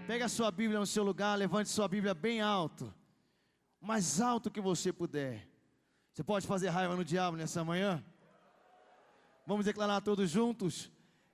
Pega a sua Bíblia no seu lugar, levante sua Bíblia bem alto. O mais alto que você puder. Você pode fazer raiva no diabo nessa manhã? Vamos declarar todos juntos?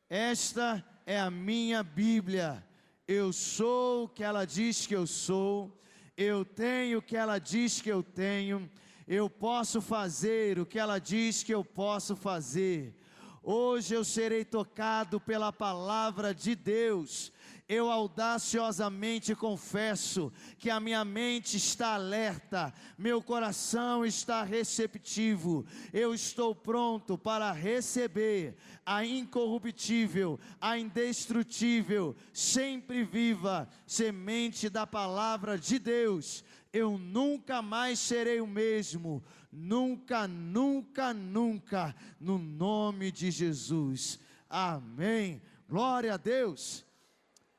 Esta é a minha Bíblia. Eu sou o que ela diz que eu sou. Eu tenho o que ela diz que eu tenho. Eu posso fazer o que ela diz que eu posso fazer. Hoje eu serei tocado pela palavra de Deus. Eu audaciosamente confesso que a minha mente está alerta, meu coração está receptivo. Eu estou pronto para receber a incorruptível, a indestrutível, sempre viva semente da palavra de Deus. Eu nunca mais serei o mesmo, nunca, nunca, nunca, no nome de Jesus. Amém. Glória a Deus.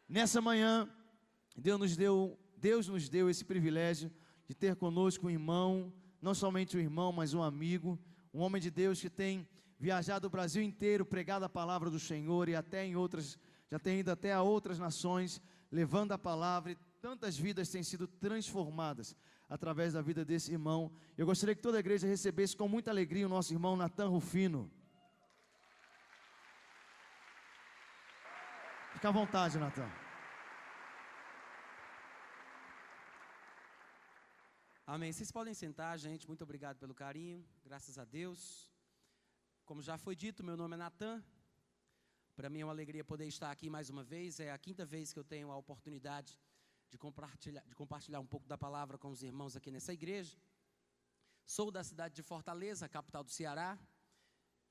Nessa manhã, Deus nos deu esse privilégio de ter conosco um irmão, não somente um irmão, mas um amigo, um homem de Deus que tem viajado o Brasil inteiro, pregado a palavra do Senhor e até em outras, já tem ido até a outras nações, levando a palavra, e tantas vidas têm sido transformadas através da vida desse irmão. Eu gostaria que toda a igreja recebesse com muita alegria o nosso irmão Natan Rufino. Fica à vontade, Natan. Amém. Vocês podem sentar, gente. Muito obrigado pelo carinho. Graças a Deus. Como já foi dito, meu nome é Natan. Para mim é uma alegria poder estar aqui mais uma vez. É a quinta vez que eu tenho a oportunidade de compartilhar um pouco da palavra com os irmãos aqui nessa igreja. Sou da cidade de Fortaleza, capital do Ceará.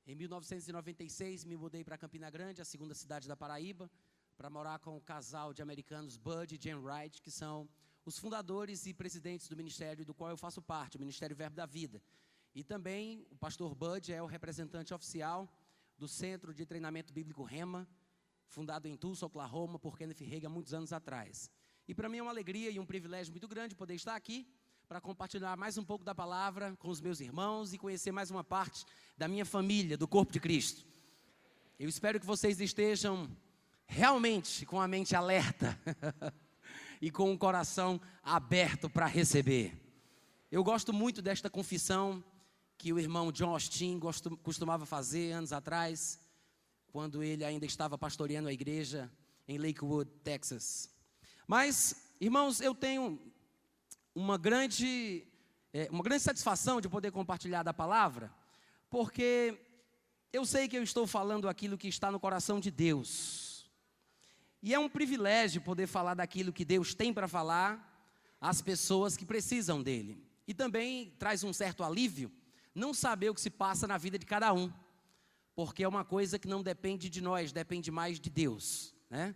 Em 1996 me mudei para Campina Grande, a segunda cidade da Paraíba, para morar com o casal de americanos Bud e Jen Wright, que são os fundadores e presidentes do ministério do qual eu faço parte, o Ministério Verbo da Vida. E também o pastor Bud é o representante oficial do Centro de Treinamento Bíblico Rema, fundado em Tulsa, Oklahoma, por Kenneth Hagin há muitos anos atrás. E para mim é uma alegria e um privilégio muito grande poder estar aqui para compartilhar mais um pouco da palavra com os meus irmãos e conhecer mais uma parte da minha família, do corpo de Cristo. Eu espero que vocês estejam realmente com a mente alerta e com o coração aberto para receber. Eu gosto muito desta confissão que o irmão John Austin costumava fazer anos atrás, quando ele ainda estava pastoreando a igreja em Lakewood, Texas. Mas, irmãos, eu tenho uma grande satisfação de poder compartilhar da palavra, porque eu sei que eu estou falando aquilo que está no coração de Deus. E é um privilégio poder falar daquilo que Deus tem para falar às pessoas que precisam dele. E também traz um certo alívio não saber o que se passa na vida de cada um, porque é uma coisa que não depende de nós, depende mais de Deus, né?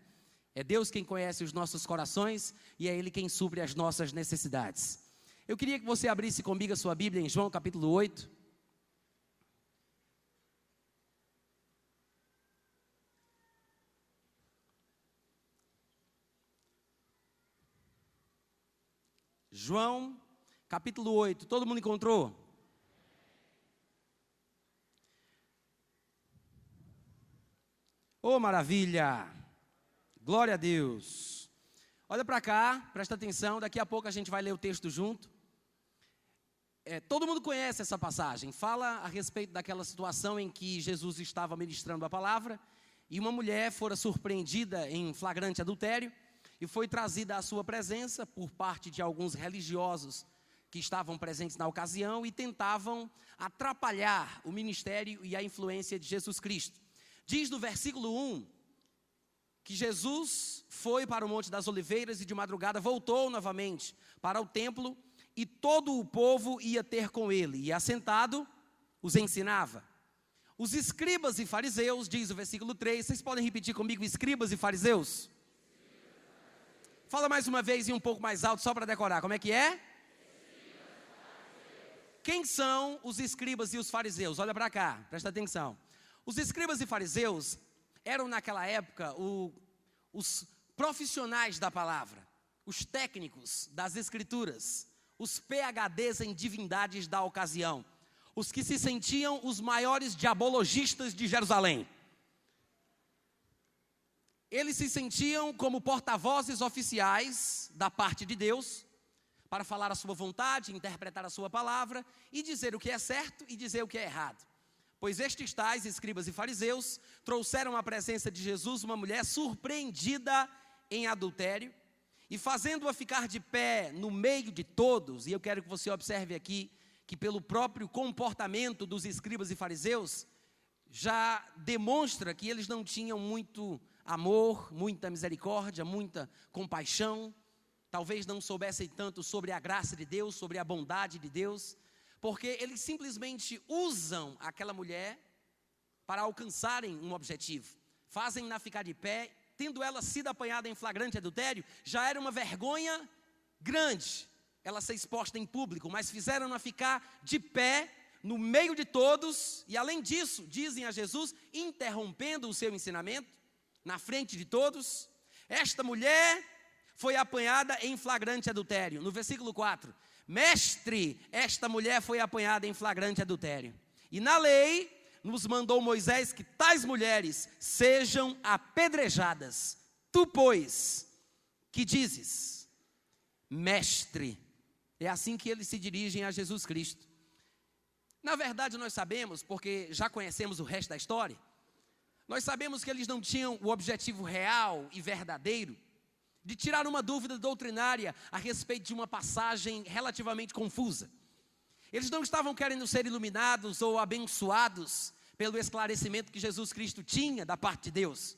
É Deus quem conhece os nossos corações e é Ele quem supre as nossas necessidades. Eu queria que você abrisse comigo a sua Bíblia em João capítulo 8. João capítulo 8, todo mundo encontrou? Oh, maravilha! Glória a Deus! Olha para cá, presta atenção, daqui a pouco a gente vai ler o texto junto. Todo mundo conhece essa passagem, fala a respeito daquela situação em que Jesus estava ministrando a palavra e uma mulher fora surpreendida em flagrante adultério e foi trazida à sua presença por parte de alguns religiosos que estavam presentes na ocasião e tentavam atrapalhar o ministério e a influência de Jesus Cristo. Diz no versículo 1 que Jesus foi para o Monte das Oliveiras e de madrugada voltou novamente para o templo e todo o povo ia ter com ele e assentado os ensinava. Os escribas e fariseus, diz o versículo 3, vocês podem repetir comigo, escribas e fariseus? Fala mais uma vez e um pouco mais alto só para decorar, como é que é? Quem são os escribas e os fariseus? Olha para cá, presta atenção. Os escribas e fariseus eram naquela época os profissionais da palavra, os técnicos das escrituras, os PhDs em divindades da ocasião, os que se sentiam os maiores diabologistas de Jerusalém. eles se sentiam como porta-vozes oficiais da parte de Deus, para falar a sua vontade, interpretar a sua palavra, e dizer o que é certo e dizer o que é errado. Pois estes tais, escribas e fariseus, trouxeram à presença de Jesus uma mulher surpreendida em adultério, e fazendo-a ficar de pé no meio de todos, e eu quero que você observe aqui, que pelo próprio comportamento dos escribas e fariseus, já demonstra que eles não tinham muito amor, muita misericórdia, muita compaixão, talvez não soubessem tanto sobre a graça de Deus, sobre a bondade de Deus, porque eles simplesmente usam aquela mulher para alcançarem um objetivo, fazem-na ficar de pé, tendo ela sido apanhada em flagrante adultério, já era uma vergonha grande ela ser exposta em público, mas fizeram-na ficar de pé no meio de todos, e além disso, dizem a Jesus, interrompendo o seu ensinamento, na frente de todos, esta mulher foi apanhada em flagrante adultério. No versículo 4, mestre, esta mulher foi apanhada em flagrante adultério. E na lei, nos mandou Moisés que tais mulheres sejam apedrejadas. Tu, pois, que dizes? Mestre. É assim que eles se dirigem a Jesus Cristo. Na verdade, nós sabemos, porque já conhecemos o resto da história, nós sabemos que eles não tinham o objetivo real e verdadeiro de tirar uma dúvida doutrinária a respeito de uma passagem relativamente confusa. Eles não estavam querendo ser iluminados ou abençoados pelo esclarecimento que Jesus Cristo tinha da parte de Deus.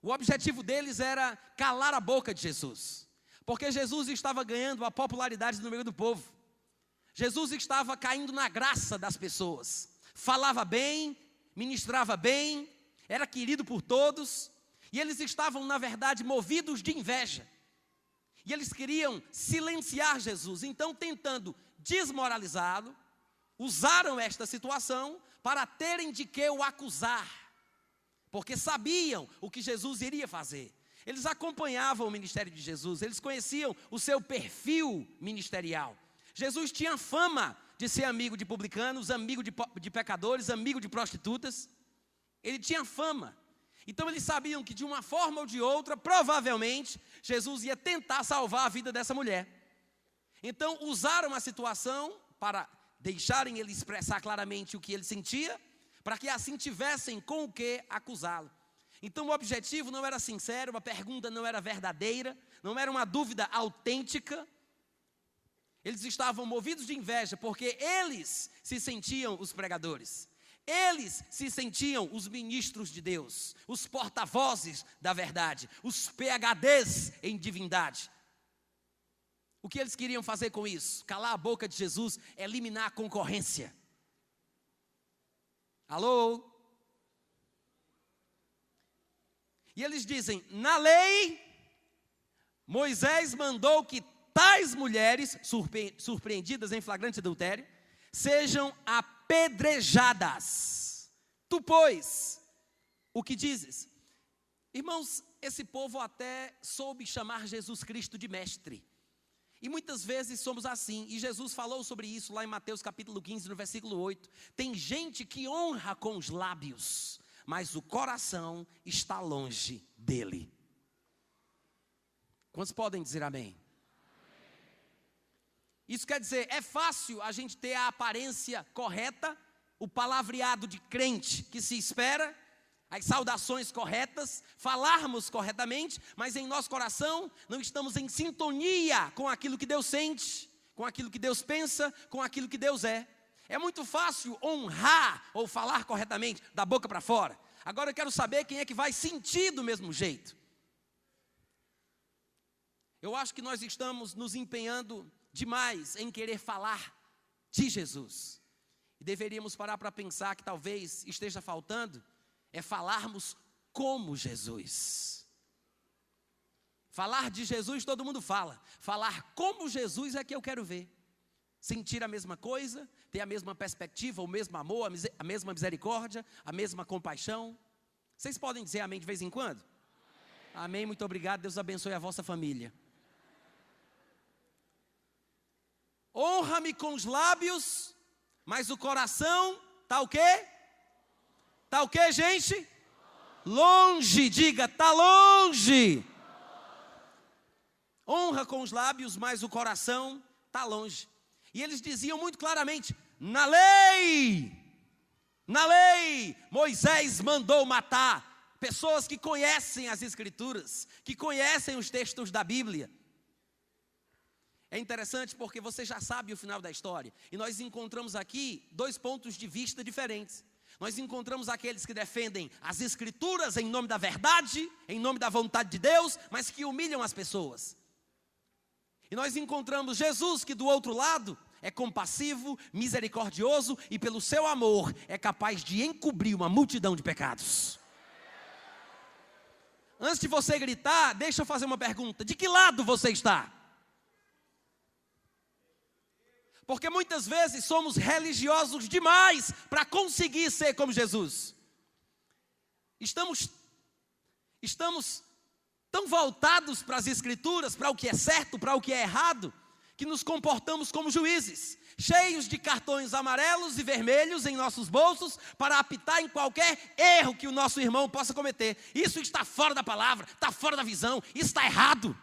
O objetivo deles era calar a boca de Jesus, porque Jesus estava ganhando a popularidade no meio do povo. Jesus estava caindo na graça das pessoas, falava bem, ministrava bem, era querido por todos, e eles estavam, na verdade, movidos de inveja. E eles queriam silenciar Jesus, então, tentando desmoralizá-lo, usaram esta situação para terem de que o acusar, porque sabiam o que Jesus iria fazer. Eles acompanhavam o ministério de Jesus, eles conheciam o seu perfil ministerial. Jesus tinha fama de ser amigo de publicanos, amigo de pecadores, amigo de prostitutas. Ele tinha fama. Então eles sabiam que de uma forma ou de outra, provavelmente, Jesus ia tentar salvar a vida dessa mulher. Então usaram a situação para deixarem ele expressar claramente o que ele sentia, para que assim tivessem com o que acusá-lo. Então o objetivo não era sincero, a pergunta não era verdadeira, não era uma dúvida autêntica. Eles estavam movidos de inveja, porque eles se sentiam os pregadores. Eles se sentiam os ministros de Deus, os porta-vozes da verdade, os PhDs em divindade. O que eles queriam fazer com isso? Calar a boca de Jesus, eliminar a concorrência. Alô? E eles dizem, na lei, Moisés mandou que tais mulheres, surpreendidas em flagrante adultério, sejam apedrejadas. Tu, pois, o que dizes? Irmãos, esse povo até soube chamar Jesus Cristo de mestre. E muitas vezes somos assim, e Jesus falou sobre isso lá em Mateus capítulo 15, no versículo 8. Tem gente que honra com os lábios, mas o coração está longe dele. Quantos podem dizer amém? Isso quer dizer, é fácil a gente ter a aparência correta, o palavreado de crente que se espera, as saudações corretas, falarmos corretamente, mas em nosso coração não estamos em sintonia com aquilo que Deus sente, com aquilo que Deus pensa, com aquilo que Deus é. É muito fácil honrar ou falar corretamente, da boca para fora. Agora eu quero saber quem é que vai sentir do mesmo jeito. Eu acho que nós estamos nos empenhando demais em querer falar de Jesus. E deveríamos parar para pensar que talvez esteja faltando é falarmos como Jesus. Falar de Jesus todo mundo fala. Falar como Jesus é que eu quero ver. Sentir a mesma coisa, ter a mesma perspectiva, o mesmo amor, a mesma misericórdia, a mesma compaixão. Vocês podem dizer amém de vez em quando? Amém, muito obrigado, Deus abençoe a vossa família. Honra-me com os lábios, mas o coração está o quê? Está o quê, gente? Longe, diga, está longe. Honra com os lábios, mas o coração está longe. E eles diziam muito claramente: na lei, Moisés mandou matar. Pessoas que conhecem as Escrituras, que conhecem os textos da Bíblia. É interessante porque você já sabe o final da história. E nós encontramos aqui dois pontos de vista diferentes. Nós encontramos aqueles que defendem as Escrituras em nome da verdade, em nome da vontade de Deus, mas que humilham as pessoas. E nós encontramos Jesus, que do outro lado é compassivo, misericordioso e pelo seu amor é capaz de encobrir uma multidão de pecados. Antes de você gritar, deixa eu fazer uma pergunta: de que lado você está? Porque muitas vezes somos religiosos demais para conseguir ser como Jesus. Estamos tão voltados para as Escrituras, para o que é certo, para o que é errado, que nos comportamos como juízes, cheios de cartões amarelos e vermelhos em nossos bolsos, para apitar em qualquer erro que o nosso irmão possa cometer. Isso está fora da palavra, está fora da visão, isso está errado.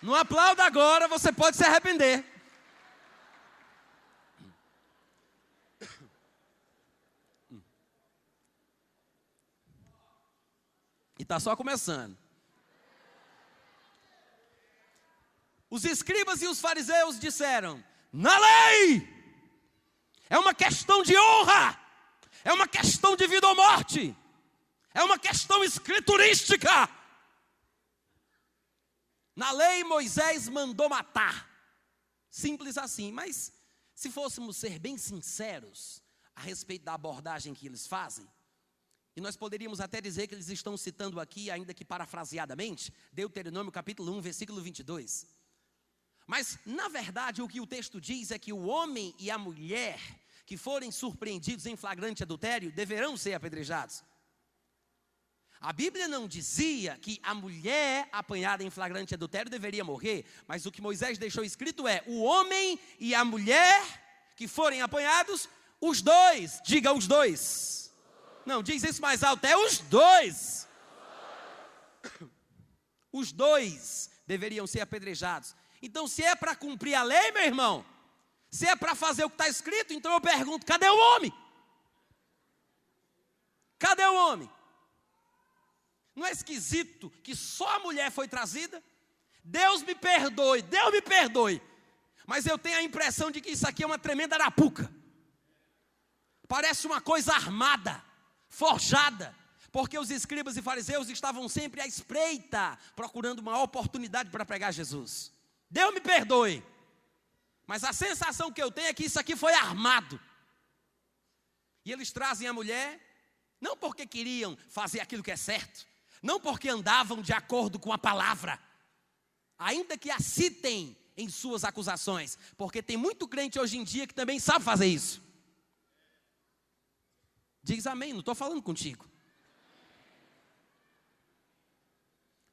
Não aplauda agora, você pode se arrepender. E está só começando. Os escribas e os fariseus disseram: na lei é uma questão de honra, é uma questão de vida ou morte, é uma questão escriturística. Na lei Moisés mandou matar. Simples assim. Mas se fôssemos ser bem sinceros a respeito da abordagem que eles fazem, e nós poderíamos até dizer que eles estão citando aqui, ainda que parafraseadamente, Deuteronômio capítulo 1, versículo 22. Mas, na verdade, o que o texto diz é que o homem e a mulher que forem surpreendidos em flagrante adultério deverão ser apedrejados. A Bíblia não dizia que a mulher apanhada em flagrante adultério deveria morrer, mas o que Moisés deixou escrito é: o homem e a mulher que forem apanhados, os dois, diga os dois. Não, diz isso mais alto, é os dois. Os dois deveriam ser apedrejados. Então, se é para cumprir a lei, meu irmão, se é para fazer o que está escrito, então eu pergunto: cadê o homem? Cadê o homem? Não é esquisito que só a mulher foi trazida? Deus me perdoe, mas eu tenho a impressão de que isso aqui é uma tremenda arapuca. Parece uma coisa armada, forjada, porque os escribas e fariseus estavam sempre à espreita, procurando uma oportunidade para pregar Jesus. Deus me perdoe, mas a sensação que eu tenho é que isso aqui foi armado. E eles trazem a mulher, não porque queriam fazer aquilo que é certo, não porque andavam de acordo com a palavra, ainda que a citem em suas acusações, porque tem muito crente hoje em dia que também sabe fazer isso. Diz amém, não estou falando contigo.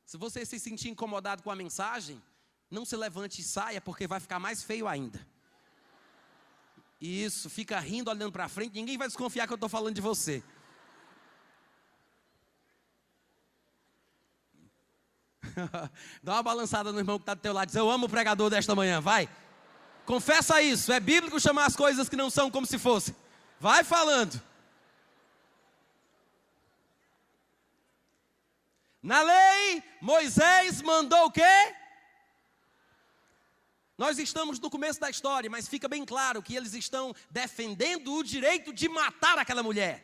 Se você se sentir incomodado com a mensagem, não se levante e saia, porque vai ficar mais feio ainda. Isso, fica rindo, olhando para frente, ninguém vai desconfiar que eu estou falando de você. Dá uma balançada no irmão que está do teu lado, diz: eu amo o pregador desta manhã, vai. Confessa isso, é bíblico chamar as coisas que não são como se fossem. Vai falando. Na lei, Moisés mandou o quê? Nós estamos no começo da história, mas fica bem claro que eles estão defendendo o direito de matar aquela mulher.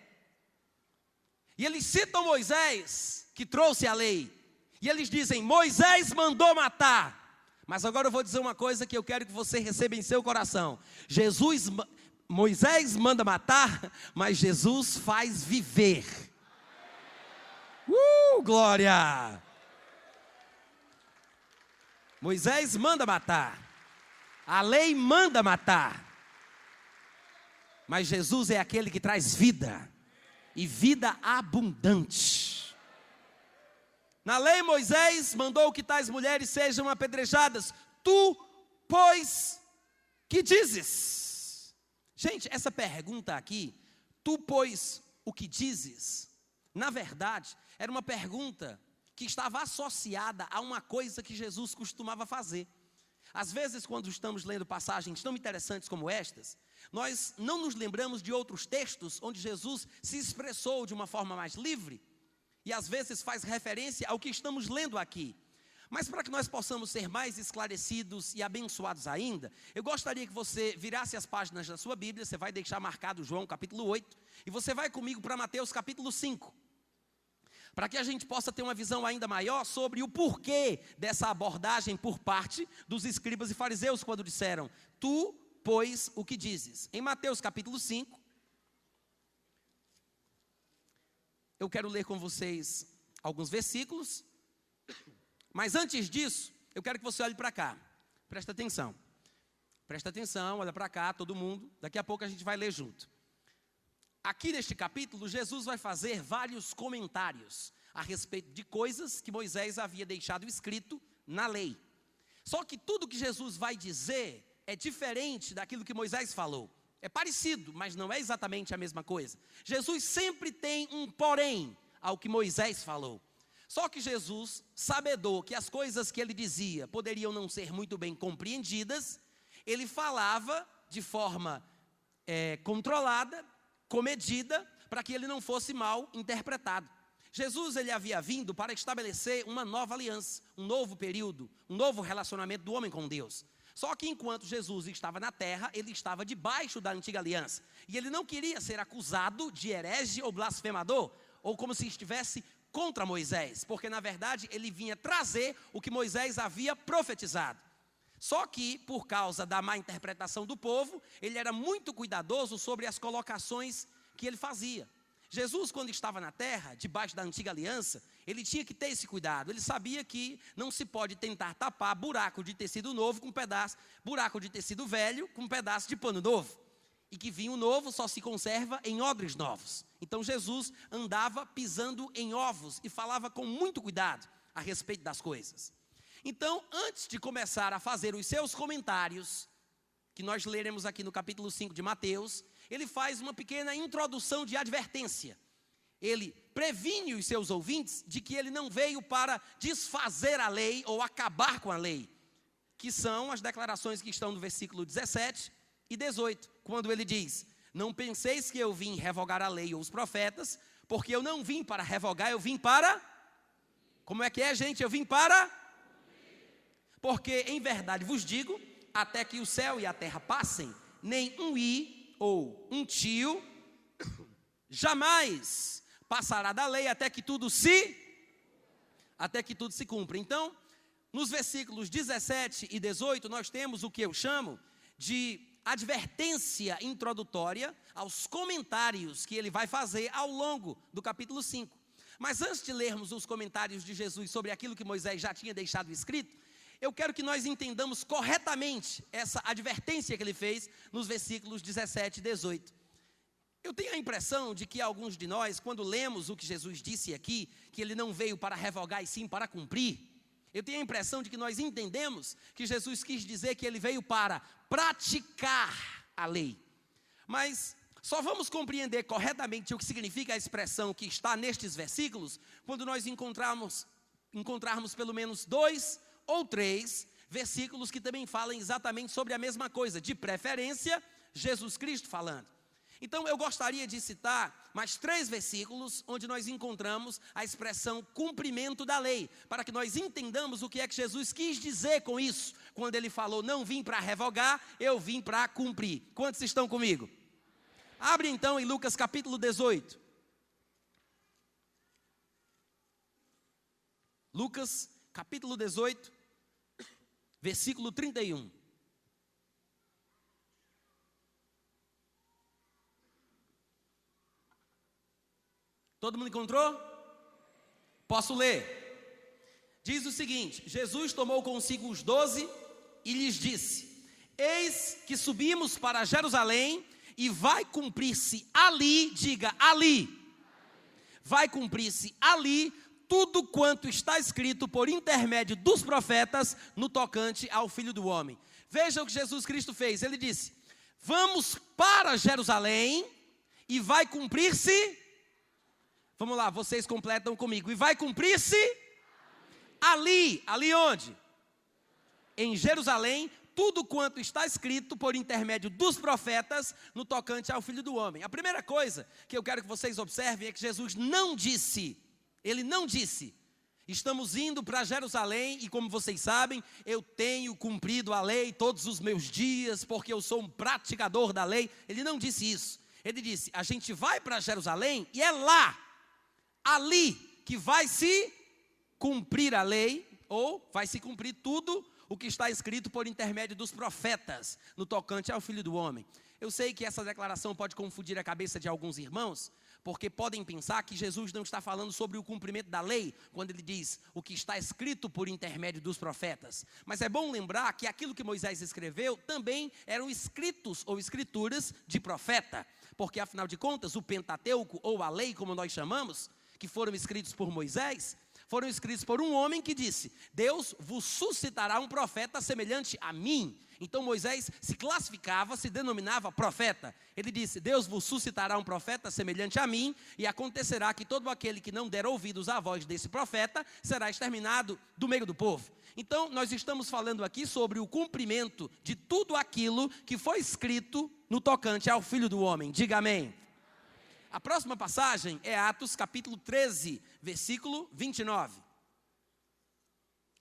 E eles citam Moisés, que trouxe a lei. E eles dizem: Moisés mandou matar. Mas agora eu vou dizer uma coisa que eu quero que você receba em seu coração. Moisés manda matar, mas Jesus faz viver. Glória! Moisés manda matar. A lei manda matar. Mas Jesus é aquele que traz vida. E vida abundante. Na lei Moisés mandou que tais mulheres sejam apedrejadas. Tu, pois, que dizes? Gente, essa pergunta aqui, Tu, pois, o que dizes? Na verdade, era uma pergunta que estava associada a uma coisa que Jesus costumava fazer. Às vezes, quando estamos lendo passagens tão interessantes como estas, nós não nos lembramos de outros textos onde Jesus se expressou de uma forma mais livre, e às vezes faz referência ao que estamos lendo aqui. Mas para que nós possamos ser mais esclarecidos e abençoados ainda, eu gostaria que você virasse as páginas da sua Bíblia. Você vai deixar marcado João capítulo 8, e você vai comigo para Mateus capítulo 5. Para que a gente possa ter uma visão ainda maior sobre o porquê dessa abordagem por parte dos escribas e fariseus, quando disseram: tu, pois, o que dizes? Em Mateus capítulo 5, eu quero ler com vocês alguns versículos, mas antes disso, eu quero que você olhe para cá, presta atenção, olha para cá, todo mundo, daqui a pouco a gente vai ler junto. Aqui neste capítulo, Jesus vai fazer vários comentários a respeito de coisas que Moisés havia deixado escrito na lei. Só que tudo que Jesus vai dizer é diferente daquilo que Moisés falou. É parecido, mas não é exatamente a mesma coisa. Jesus sempre tem um porém ao que Moisés falou. Só que Jesus, sabedor que as coisas que ele dizia poderiam não ser muito bem compreendidas, ele falava de forma controlada, comedida, para que ele não fosse mal interpretado. Jesus, ele havia vindo para estabelecer uma nova aliança, um novo período, um novo relacionamento do homem com Deus. Só que enquanto Jesus estava na terra, ele estava debaixo da antiga aliança, e ele não queria ser acusado de herege ou blasfemador, ou como se estivesse contra Moisés, porque na verdade ele vinha trazer o que Moisés havia profetizado. Só que, por causa da má interpretação do povo, ele era muito cuidadoso sobre as colocações que ele fazia. Jesus, quando estava na terra, debaixo da antiga aliança, ele tinha que ter esse cuidado. Ele sabia que não se pode tentar tapar buraco de tecido novo com buraco de tecido velho com um pedaço de pano novo. E que vinho novo só se conserva em odres novos. Então Jesus andava pisando em ovos e falava com muito cuidado a respeito das coisas. Então, antes de começar a fazer os seus comentários, que nós leremos aqui no capítulo 5 de Mateus, ele faz uma pequena introdução de advertência. Ele previne os seus ouvintes de que ele não veio para desfazer a lei ou acabar com a lei, que são as declarações que estão no versículo 17 e 18, quando ele diz: não penseis que eu vim revogar a lei ou os profetas, porque eu não vim para revogar, eu vim para... Como é que é, gente? Eu vim para... Porque em verdade vos digo, até que o céu e a terra passem, nem um i ou um tio jamais passará da lei até que tudo se cumpra. Então, nos versículos 17 e 18, nós temos o que eu chamo de advertência introdutória aos comentários que ele vai fazer ao longo do capítulo 5. Mas antes de lermos os comentários de Jesus sobre aquilo que Moisés já tinha deixado escrito, eu quero que nós entendamos corretamente essa advertência que ele fez nos versículos 17 e 18. Eu tenho a impressão de que alguns de nós, quando lemos o que Jesus disse aqui, que ele não veio para revogar e sim para cumprir, eu tenho a impressão de que nós entendemos que Jesus quis dizer que ele veio para praticar a lei. Mas só vamos compreender corretamente o que significa a expressão que está nestes versículos quando nós encontrarmos pelo menos 2 ou 3 versículos que também falam exatamente sobre a mesma coisa, de preferência, Jesus Cristo falando. Então eu gostaria de citar mais 3 versículos onde nós encontramos a expressão cumprimento da lei, para que nós entendamos o que é que Jesus quis dizer com isso, quando ele falou: não vim para revogar, eu vim para cumprir. Quantos estão comigo? Abre então em Lucas capítulo 18. Lucas capítulo 18, versículo 31. Todo mundo encontrou? Posso ler? Diz o seguinte: Jesus tomou consigo os 12 e lhes disse: eis que subimos para Jerusalém, e vai cumprir-se ali, diga ali, vai cumprir-se ali tudo quanto está escrito por intermédio dos profetas no tocante ao Filho do Homem. Veja o que Jesus Cristo fez. Ele disse: vamos para Jerusalém E vai cumprir-se, vamos lá, vocês completam comigo. E vai cumprir-se ali onde? Em Jerusalém, tudo quanto está escrito por intermédio dos profetas no tocante ao Filho do Homem. A primeira coisa que eu quero que vocês observem é que Jesus não disse, ele não disse, estamos indo para Jerusalém e como vocês sabem, eu tenho cumprido a lei todos os meus dias, porque eu sou um praticador da lei. Ele não disse isso. Ele disse, a gente vai para Jerusalém e é lá, ali, que vai se cumprir a lei, ou vai se cumprir tudo o que está escrito por intermédio dos profetas no tocante ao Filho do Homem. Eu sei que essa declaração pode confundir a cabeça de alguns irmãos, porque podem pensar que Jesus não está falando sobre o cumprimento da lei, quando ele diz o que está escrito por intermédio dos profetas. Mas é bom lembrar que aquilo que Moisés escreveu também eram escritos ou escrituras de profeta, porque afinal de contas o Pentateuco, ou a lei como nós chamamos, que foram escritos por Moisés, foram escritos por um homem que disse, Deus vos suscitará um profeta semelhante a mim. Então Moisés se classificava, se denominava profeta. Ele disse, Deus vos suscitará um profeta semelhante a mim, e acontecerá que todo aquele que não der ouvidos à voz desse profeta, será exterminado do meio do povo. Então nós estamos falando aqui sobre o cumprimento de tudo aquilo que foi escrito no tocante ao Filho do Homem. Diga amém. A próxima passagem é Atos capítulo 13, versículo 29.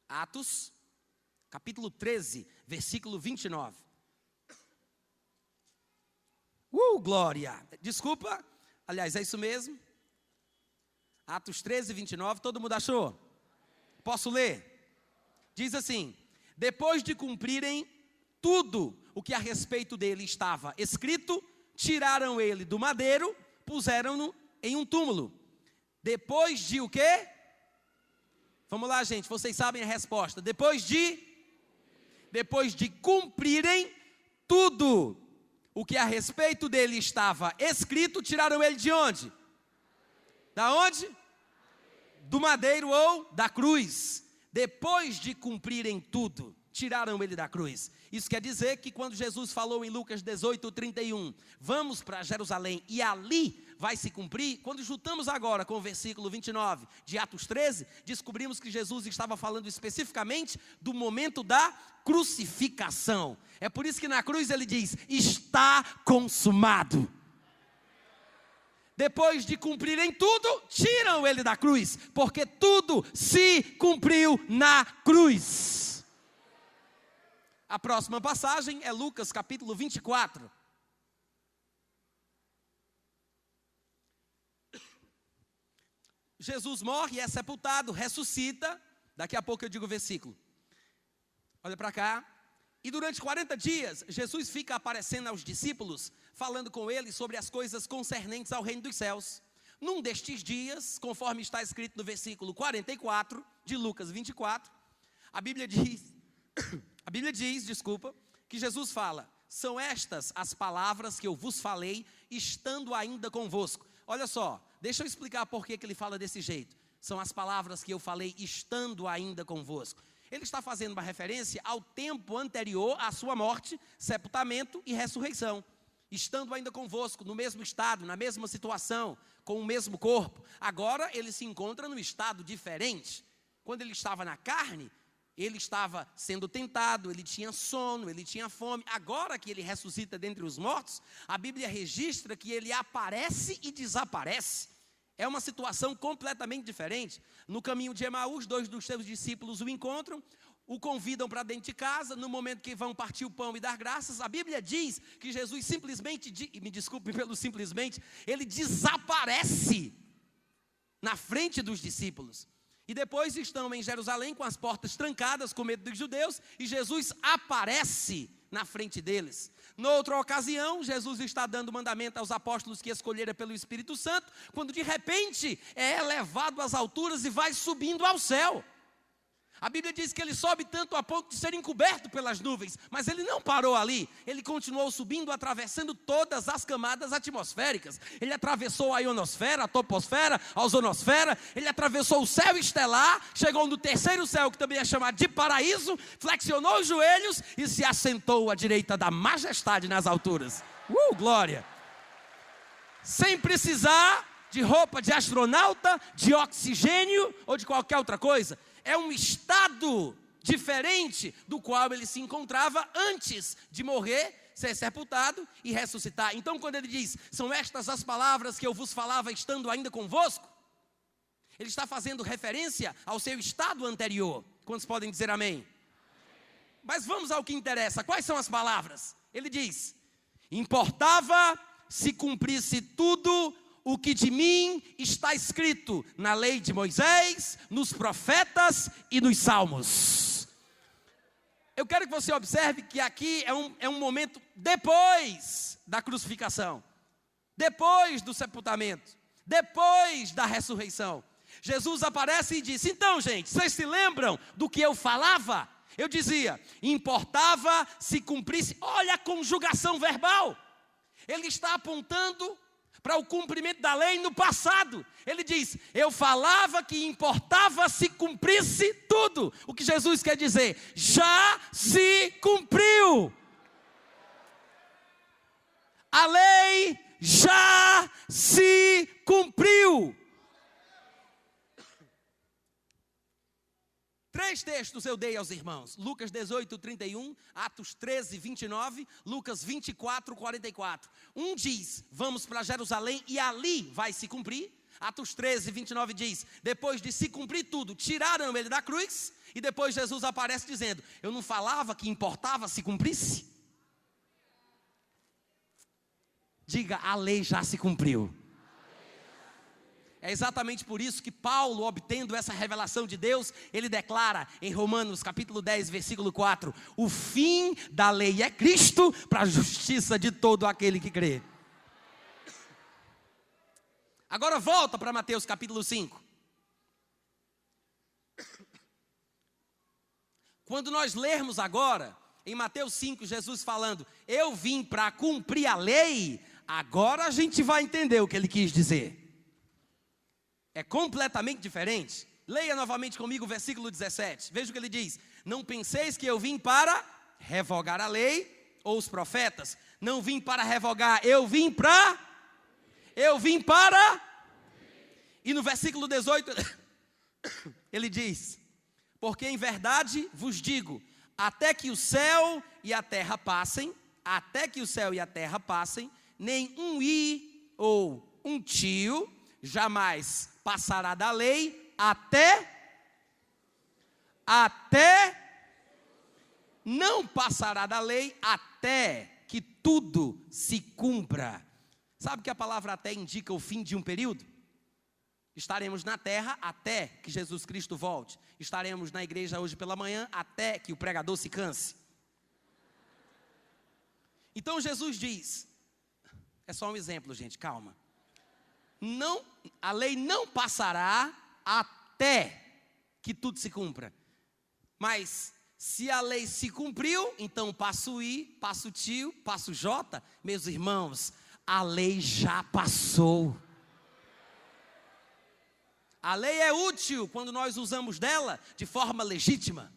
Atos capítulo 13, versículo 29. Glória! Desculpa, aliás, é isso mesmo. Atos 13, 29, todo mundo achou? Posso ler? Diz assim, depois de cumprirem tudo o que a respeito dele estava escrito, tiraram ele do madeiro, puseram-no em um túmulo. Depois de o quê? Vamos lá, gente, vocês sabem a resposta. Depois de cumprirem tudo o que a respeito dele estava escrito, tiraram ele de onde? Da onde? Do madeiro ou da cruz. Depois de cumprirem tudo, tiraram ele da cruz. Isso quer dizer que quando Jesus falou em Lucas 18, 31, vamos para Jerusalém e ali vai se cumprir, quando juntamos agora com o versículo 29 de Atos 13, descobrimos que Jesus estava falando especificamente do momento da crucificação. É por isso que na cruz ele diz, está consumado. Depois de cumprirem tudo, tiram ele da cruz, porque tudo se cumpriu na cruz. A próxima passagem é Lucas capítulo 24. Jesus morre, é sepultado, ressuscita. Daqui a pouco eu digo o versículo. Olha para cá. E durante 40 dias, Jesus fica aparecendo aos discípulos, falando com eles sobre as coisas concernentes ao reino dos céus. Num destes dias, conforme está escrito no versículo 44 de Lucas 24, a Bíblia diz, que Jesus fala, são estas as palavras que eu vos falei, estando ainda convosco. Olha só, deixa eu explicar por que ele fala desse jeito. São as palavras que eu falei, estando ainda convosco. Ele está fazendo uma referência ao tempo anterior à sua morte, sepultamento e ressurreição. Estando ainda convosco, no mesmo estado, na mesma situação, com o mesmo corpo. Agora ele se encontra num estado diferente. Quando ele estava na carne, ele estava sendo tentado, ele tinha sono, ele tinha fome. Agora que ele ressuscita dentre os mortos, a Bíblia registra que ele aparece e desaparece. É uma situação completamente diferente. No caminho de Emaús, 2 dos seus discípulos o encontram, o convidam para dentro de casa, no momento que vão partir o pão e dar graças, a Bíblia diz que Jesus simplesmente, me desculpe pelo simplesmente, ele desaparece na frente dos discípulos. E depois estão em Jerusalém com as portas trancadas, com medo dos judeus, e Jesus aparece na frente deles. Noutra ocasião, Jesus está dando mandamento aos apóstolos que escolheram pelo Espírito Santo, quando de repente é elevado às alturas e vai subindo ao céu. A Bíblia diz que ele sobe tanto a ponto de ser encoberto pelas nuvens, mas ele não parou ali, ele continuou subindo, atravessando todas as camadas atmosféricas. Ele atravessou a ionosfera, a toposfera, a ozonosfera, ele atravessou o céu estelar, chegou no terceiro céu, que também é chamado de paraíso, flexionou os joelhos e se assentou à direita da majestade nas alturas. Glória! sem precisar de roupa de astronauta, de oxigênio ou de qualquer outra coisa. É um estado diferente do qual ele se encontrava antes de morrer, ser sepultado e ressuscitar. Então, quando ele diz, são estas as palavras que eu vos falava estando ainda convosco, ele está fazendo referência ao seu estado anterior. Quantos podem dizer amém? Mas vamos ao que interessa. Quais são as palavras? Ele diz, importava se cumprisse tudo o que de mim está escrito na lei de Moisés, nos profetas e nos salmos. Eu quero que você observe que aqui é um momento depois da crucificação, depois do sepultamento, depois da ressurreição. Jesus aparece e disse, então gente, vocês se lembram do que eu falava? Eu dizia, importava se cumprisse, olha a conjugação verbal. Ele está apontando para o cumprimento da lei no passado. Ele diz, eu falava que importava se cumprisse tudo. O que Jesus quer dizer? Já se cumpriu. A lei já se cumpriu. 3 textos eu dei aos irmãos, Lucas 18, 31, Atos 13, 29, Lucas 24, 44. Um diz, vamos para Jerusalém e ali vai se cumprir. Atos 13, 29 diz, depois de se cumprir tudo, tiraram ele da cruz. E depois Jesus aparece dizendo, eu não falava que importava se cumprisse? Diga, a lei já se cumpriu. É exatamente por isso que Paulo, obtendo essa revelação de Deus, ele declara em Romanos capítulo 10, versículo 4, o fim da lei é Cristo para a justiça de todo aquele que crê. Agora volta para Mateus capítulo 5. Quando nós lermos agora, em Mateus 5, Jesus falando, eu vim para cumprir a lei, agora a gente vai entender o que ele quis dizer. É completamente diferente. Leia novamente comigo o versículo 17. Veja o que ele diz. Não penseis que eu vim para revogar a lei ou os profetas. Não vim para revogar, eu vim para... E no versículo 18, ele diz, porque em verdade vos digo, até que o céu e a terra passem, nem um i ou um tio jamais passará da lei não passará da lei até que tudo se cumpra. Sabe que a palavra até indica o fim de um período? Estaremos na terra até que Jesus Cristo volte. Estaremos na igreja hoje pela manhã até que o pregador se canse. Então Jesus diz, é só um exemplo, gente, calma. Não, a lei não passará até que tudo se cumpra. Mas se a lei se cumpriu, então passo I, passo tio, passo J, meus irmãos, a lei já passou. A lei é útil quando nós usamos dela de forma legítima.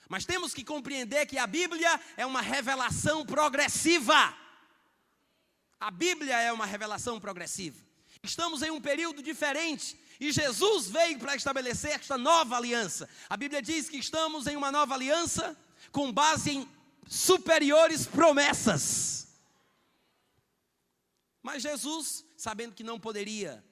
Mas temos que compreender que a Bíblia é uma revelação progressiva. A Bíblia é uma revelação progressiva. Estamos em um período diferente e Jesus veio para estabelecer esta nova aliança. A Bíblia diz que estamos em uma nova aliança com base em superiores promessas. Mas Jesus, sabendo que não poderia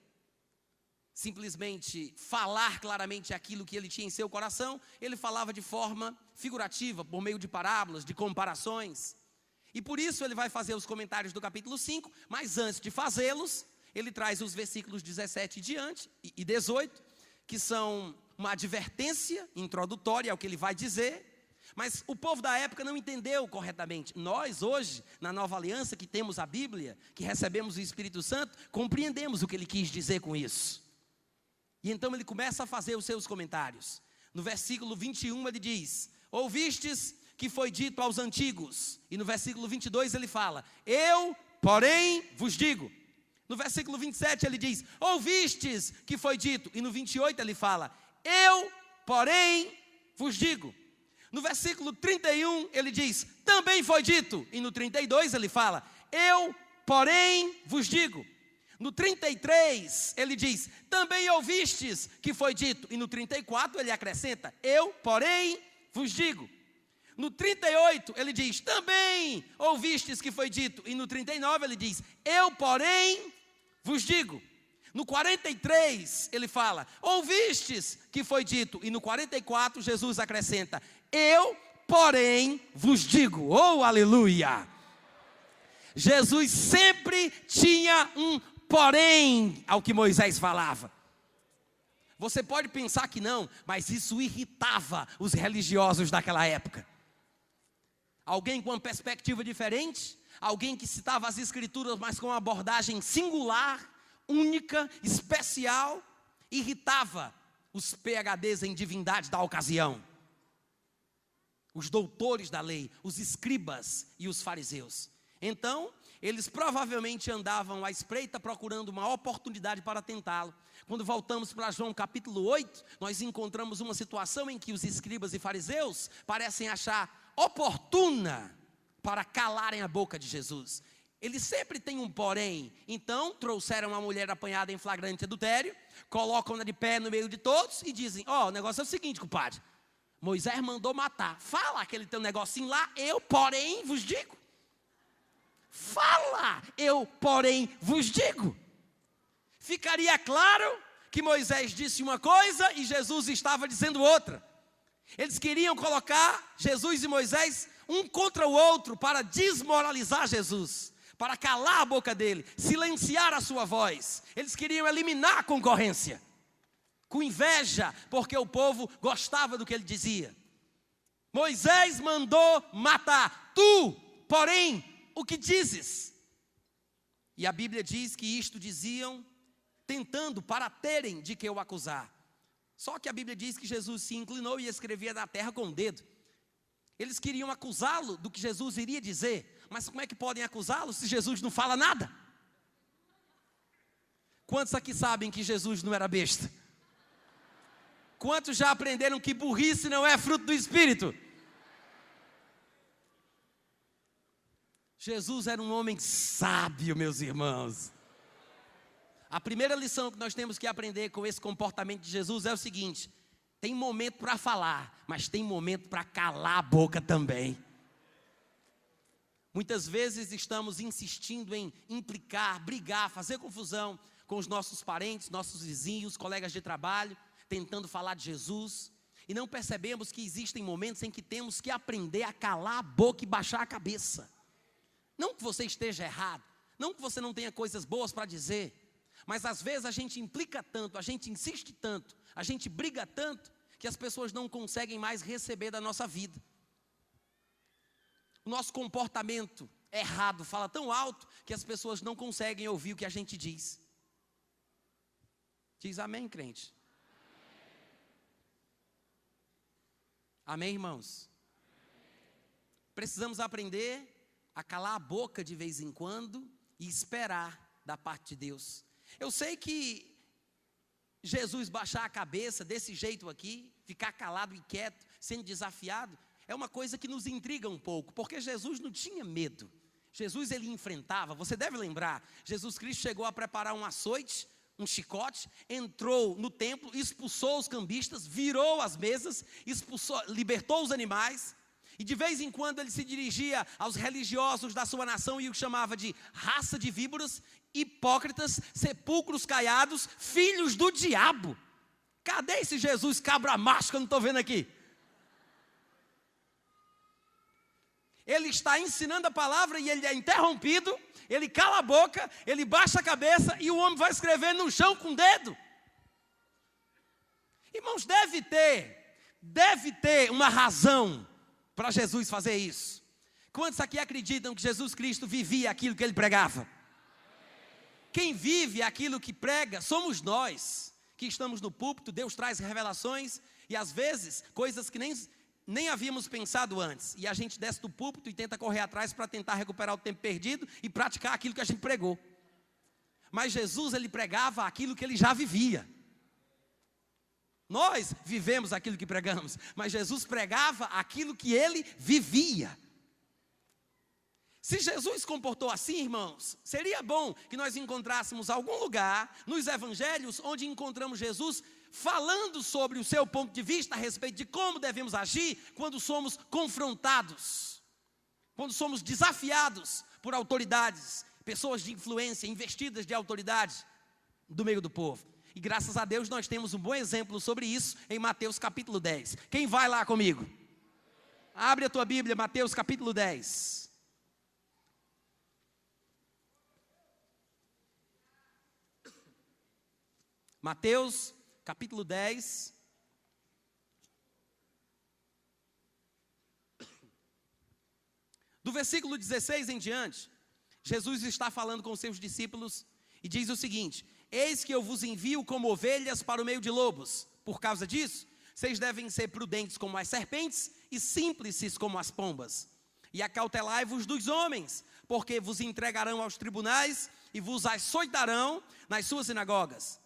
simplesmente falar claramente aquilo que ele tinha em seu coração, ele falava de forma figurativa, por meio de parábolas, de comparações. E por isso ele vai fazer os comentários do capítulo 5, mas antes de fazê-los, ele traz os versículos 17 e 18, que são uma advertência introdutória ao que ele vai dizer, mas o povo da época não entendeu corretamente. Nós hoje, na nova aliança, que temos a Bíblia, que recebemos o Espírito Santo, compreendemos o que ele quis dizer com isso. E então ele começa a fazer os seus comentários. No versículo 21 ele diz, ouvistes que foi dito aos antigos. E no versículo 22 ele fala, eu, porém, vos digo. No versículo 27 ele diz, ouvistes que foi dito. E no 28 ele fala, eu, porém, vos digo. No versículo 31 ele diz, também foi dito. E no 32 ele fala, eu, porém, vos digo. No 33, ele diz, também ouvistes que foi dito. E no 34, ele acrescenta, eu, porém, vos digo. No 38, ele diz, também ouvistes que foi dito. E no 39, ele diz, eu, porém, vos digo. No 43, ele fala, ouvistes que foi dito. E no 44, Jesus acrescenta, eu, porém, vos digo. Oh, aleluia! Jesus sempre tinha um porém ao que Moisés falava. Você pode pensar que não, mas isso irritava os religiosos daquela época. Alguém com uma perspectiva diferente, alguém que citava as escrituras, mas com uma abordagem singular, única, especial, irritava os PhDs em divindade da ocasião. Os doutores da lei, os escribas e os fariseus. Então, eles provavelmente andavam à espreita procurando uma oportunidade para tentá-lo. Quando voltamos para João capítulo 8, nós encontramos uma situação em que os escribas e fariseus parecem achar oportuna para calarem a boca de Jesus. Eles sempre têm um porém. Então, trouxeram uma mulher apanhada em flagrante adultério, colocam-na de pé no meio de todos e dizem, o negócio é o seguinte, compadre, Moisés mandou matar, fala aquele teu negocinho lá, eu, porém, vos digo. Fala, eu, porém, vos digo. Ficaria claro que Moisés disse uma coisa e Jesus estava dizendo outra. Eles queriam colocar Jesus e Moisés um contra o outro para desmoralizar Jesus, para calar a boca dele, silenciar a sua voz. Eles queriam eliminar a concorrência, com inveja, porque o povo gostava do que ele dizia. Moisés mandou matar, tu, porém, o que dizes? E a Bíblia diz que isto diziam, tentando para terem de que o acusar. Só que a Bíblia diz que Jesus se inclinou e escrevia na terra com o dedo. Eles queriam acusá-lo do que Jesus iria dizer, mas como é que podem acusá-lo se Jesus não fala nada? Quantos aqui sabem que Jesus não era besta? Quantos já aprenderam que burrice não é fruto do Espírito? Jesus era um homem sábio, meus irmãos. A primeira lição que nós temos que aprender com esse comportamento de Jesus é o seguinte: tem momento para falar, mas tem momento para calar a boca também. Muitas vezes estamos insistindo em implicar, brigar, fazer confusão com os nossos parentes, nossos vizinhos, colegas de trabalho, tentando falar de Jesus, e não percebemos que existem momentos em que temos que aprender a calar a boca e baixar a cabeça. Não que você esteja errado, não que você não tenha coisas boas para dizer, mas às vezes a gente implica tanto, a gente insiste tanto, a gente briga tanto, que as pessoas não conseguem mais receber da nossa vida. O nosso comportamento errado fala tão alto, que as pessoas não conseguem ouvir o que a gente diz. Diz amém, crente? Amém, irmãos? Precisamos aprender a calar a boca de vez em quando e esperar da parte de Deus. Eu sei que Jesus baixar a cabeça desse jeito aqui, ficar calado e quieto, sendo desafiado, é uma coisa que nos intriga um pouco, porque Jesus não tinha medo. Jesus, ele enfrentava. Você deve lembrar, Jesus Cristo chegou a preparar um açoite, um chicote, entrou no templo, expulsou os cambistas, virou as mesas, libertou os animais, e de vez em quando ele se dirigia aos religiosos da sua nação e os chamava de raça de víboras, hipócritas, sepulcros caiados, filhos do diabo. Cadê esse Jesus cabra macho que eu não estou vendo aqui? Ele está ensinando a palavra e ele é interrompido, ele cala a boca, ele baixa a cabeça e o homem vai escrever no chão com o dedo. Irmãos, deve ter uma razão para Jesus fazer isso. Quantos aqui acreditam que Jesus Cristo vivia aquilo que ele pregava? Quem vive aquilo que prega somos nós, que estamos no púlpito. Deus traz revelações e às vezes coisas que nem havíamos pensado antes, e a gente desce do púlpito e tenta correr atrás para tentar recuperar o tempo perdido e praticar aquilo que a gente pregou. Mas Jesus, ele pregava aquilo que ele já vivia. Nós vivemos aquilo que pregamos, mas Jesus pregava aquilo que ele vivia. Se Jesus se comportou assim, irmãos, seria bom que nós encontrássemos algum lugar nos evangelhos onde encontramos Jesus falando sobre o seu ponto de vista a respeito de como devemos agir quando somos confrontados, quando somos desafiados por autoridades, pessoas de influência, investidas de autoridade do meio do povo. E graças a Deus nós temos um bom exemplo sobre isso em Mateus capítulo 10. Quem vai lá comigo? Abre a tua Bíblia, Mateus capítulo 10. Mateus capítulo 10. Do versículo 16 em diante, Jesus está falando com seus discípulos e diz o seguinte: eis que eu vos envio como ovelhas para o meio de lobos. Por causa disso, vocês devem ser prudentes como as serpentes e simples como as pombas. E acautelai-vos dos homens, porque vos entregarão aos tribunais e vos açoitarão nas suas sinagogas.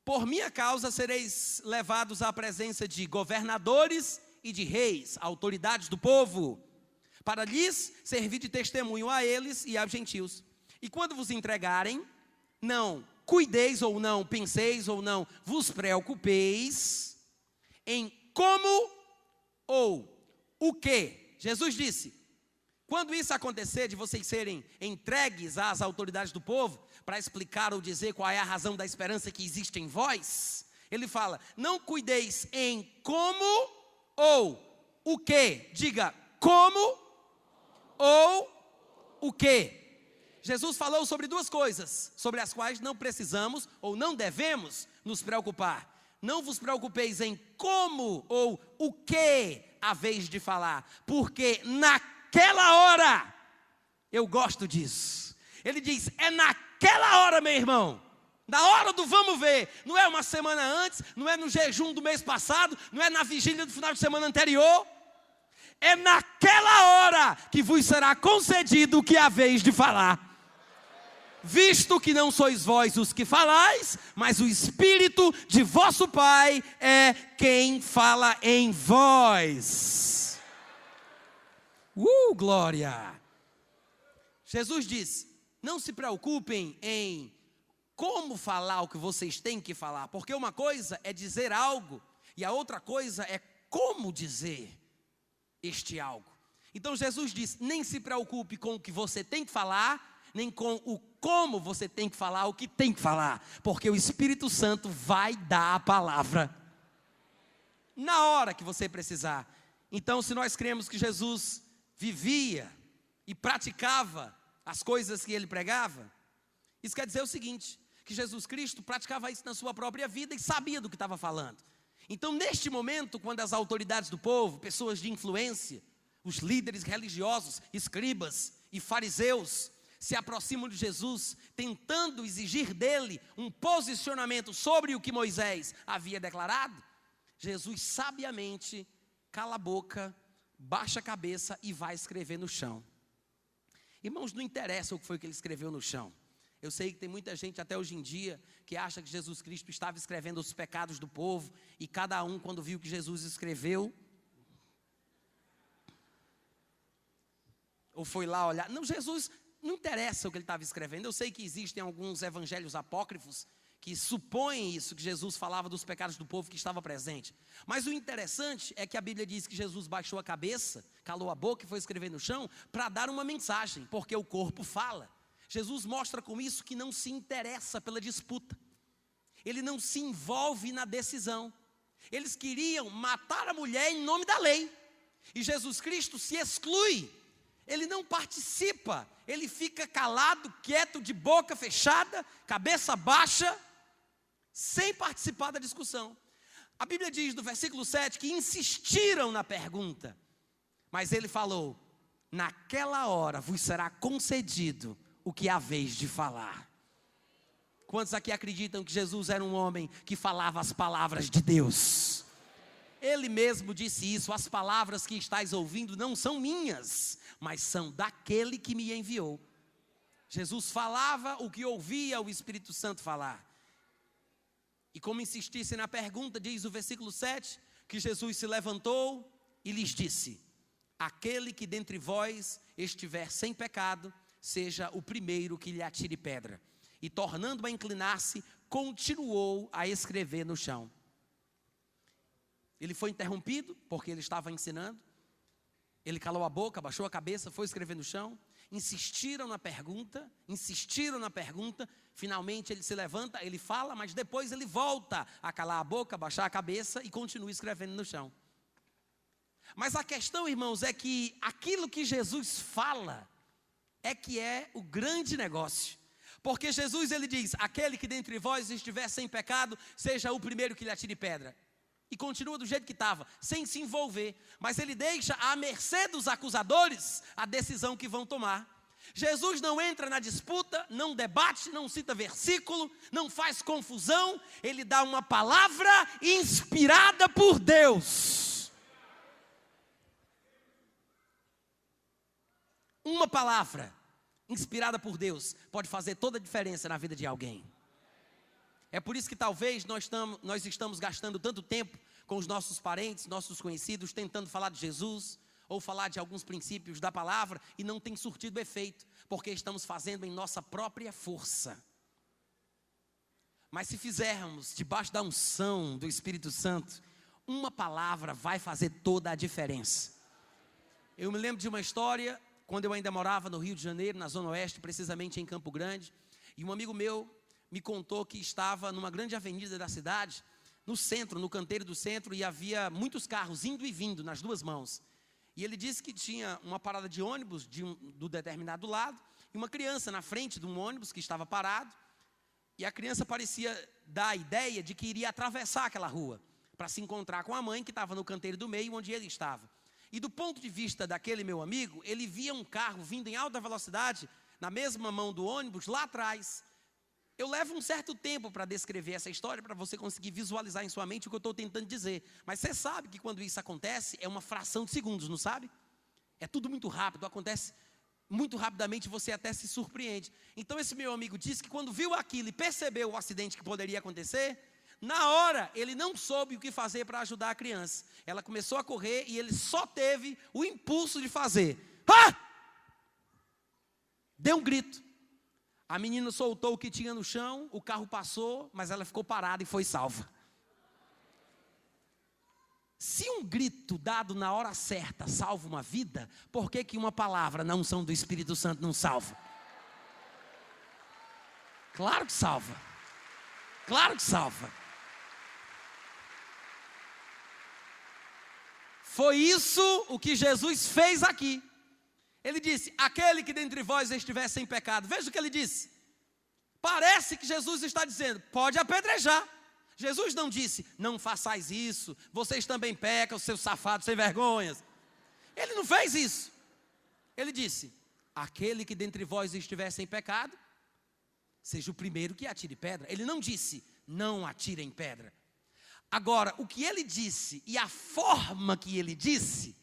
Por minha causa sereis levados à presença de governadores e de reis, autoridades do povo, para lhes servir de testemunho a eles e aos gentios. E quando vos entregarem, não cuideis ou não penseis ou não vos preocupeis em como ou o que. Jesus disse, quando isso acontecer de vocês serem entregues às autoridades do povo, para explicar ou dizer qual é a razão da esperança que existe em vós, ele fala, não cuideis em como ou o que. Diga, como ou o que. Jesus falou sobre duas coisas, sobre as quais não precisamos ou não devemos nos preocupar. Não vos preocupeis em como ou o que haveis de falar, porque naquela hora, eu gosto disso. Ele diz, é naquela hora, meu irmão, na hora do vamos ver, não é uma semana antes, não é no jejum do mês passado, não é na vigília do final de semana anterior, é naquela hora que vos será concedido o que haveis de falar. Visto que não sois vós os que falais, mas o Espírito de vosso Pai é quem fala em vós. Glória! Jesus diz, não se preocupem em como falar o que vocês têm que falar, porque uma coisa é dizer algo, e a outra coisa é como dizer este algo. Então Jesus diz, nem se preocupe com o que você tem que falar, nem com o como você tem que falar, o que tem que falar, porque o Espírito Santo vai dar a palavra na hora que você precisar. Então, se nós cremos que Jesus vivia e praticava as coisas que ele pregava, isso quer dizer o seguinte, que Jesus Cristo praticava isso na sua própria vida e sabia do que estava falando. Então, neste momento, quando as autoridades do povo, pessoas de influência, os líderes religiosos, escribas e fariseus, se aproximam de Jesus, tentando exigir dele um posicionamento sobre o que Moisés havia declarado, Jesus sabiamente cala a boca, baixa a cabeça e vai escrever no chão. Irmãos, não interessa o que foi que ele escreveu no chão. Eu sei que tem muita gente até hoje em dia que acha que Jesus Cristo estava escrevendo os pecados do povo e cada um, quando viu que Jesus escreveu, ou foi lá olhar. Não, Jesus, não interessa o que ele estava escrevendo. Eu sei que existem alguns evangelhos apócrifos que supõem isso, que Jesus falava dos pecados do povo que estava presente. Mas o interessante é que a Bíblia diz que Jesus baixou a cabeça, calou a boca e foi escrever no chão para dar uma mensagem, porque o corpo fala. Jesus mostra com isso que não se interessa pela disputa. Ele não se envolve na decisão. Eles queriam matar a mulher em nome da lei. E Jesus Cristo se exclui. Ele não participa. Ele fica calado, quieto, de boca fechada, cabeça baixa, sem participar da discussão. A Bíblia diz no versículo 7 que insistiram na pergunta. Mas ele falou, naquela hora vos será concedido o que haveis de falar. Quantos aqui acreditam que Jesus era um homem que falava as palavras de Deus? Ele mesmo disse isso, as palavras que estáis ouvindo não são minhas, mas são daquele que me enviou. Jesus falava o que ouvia o Espírito Santo falar. E como insistisse na pergunta, diz o versículo 7, que Jesus se levantou e lhes disse, aquele que dentre vós estiver sem pecado, seja o primeiro que lhe atire pedra. E tornando a inclinar-se, continuou a escrever no chão. Ele foi interrompido, porque ele estava ensinando. Ele calou a boca, abaixou a cabeça, foi escrever no chão. Insistiram na pergunta. Finalmente ele se levanta, ele fala, mas depois ele volta a calar a boca, abaixar a cabeça e continua escrevendo no chão. Mas a questão, irmãos, é que aquilo que Jesus fala é que é o grande negócio. Porque Jesus, ele diz: aquele que dentre vós estiver sem pecado, seja o primeiro que lhe atire pedra. E continua do jeito que estava, sem se envolver. Mas ele deixa à mercê dos acusadores a decisão que vão tomar. Jesus não entra na disputa, não debate, não cita versículo, não faz confusão. Ele dá uma palavra inspirada por Deus. Uma palavra inspirada por Deus pode fazer toda a diferença na vida de alguém. É por isso que talvez nós estamos gastando tanto tempo com os nossos parentes, nossos conhecidos, tentando falar de Jesus, ou falar de alguns princípios da palavra, e não tem surtido efeito, porque estamos fazendo em nossa própria força. Mas se fizermos debaixo da unção do Espírito Santo, uma palavra vai fazer toda a diferença. Eu me lembro de uma história, quando eu ainda morava no Rio de Janeiro, na Zona Oeste, precisamente em Campo Grande, e um amigo meu me contou que estava numa grande avenida da cidade, no centro, no canteiro do centro, e havia muitos carros indo e vindo nas duas mãos. E ele disse que tinha uma parada de ônibus do determinado lado, e uma criança na frente de um ônibus que estava parado, e a criança parecia dar a ideia de que iria atravessar aquela rua, para se encontrar com a mãe que estava no canteiro do meio, onde ele estava. E do ponto de vista daquele meu amigo, ele via um carro vindo em alta velocidade, na mesma mão do ônibus, lá atrás. Eu levo um certo tempo para descrever essa história, para você conseguir visualizar em sua mente o que eu estou tentando dizer. Mas você sabe que quando isso acontece, é uma fração de segundos, não sabe? É tudo muito rápido, acontece muito rapidamente, você até se surpreende. Então esse meu amigo disse que quando viu aquilo e percebeu o acidente que poderia acontecer, na hora ele não soube o que fazer para ajudar a criança. Ela começou a correr e ele só teve o impulso de fazer. Ah! Deu um grito. A menina soltou o que tinha no chão, o carro passou, mas ela ficou parada e foi salva. Se um grito dado na hora certa salva uma vida, por que uma palavra na unção do Espírito Santo não salva? Claro que salva. Claro que salva. Foi isso o que Jesus fez aqui. Ele disse: aquele que dentre vós estiver sem pecado. Veja o que ele disse. Parece que Jesus está dizendo: pode apedrejar. Jesus não disse: não façais isso, vocês também pecam, seus safados sem vergonhas. Ele não fez isso. Ele disse: aquele que dentre vós estiver sem pecado, seja o primeiro que atire pedra. Ele não disse: não atirem pedra. Agora, o que ele disse e a forma que ele disse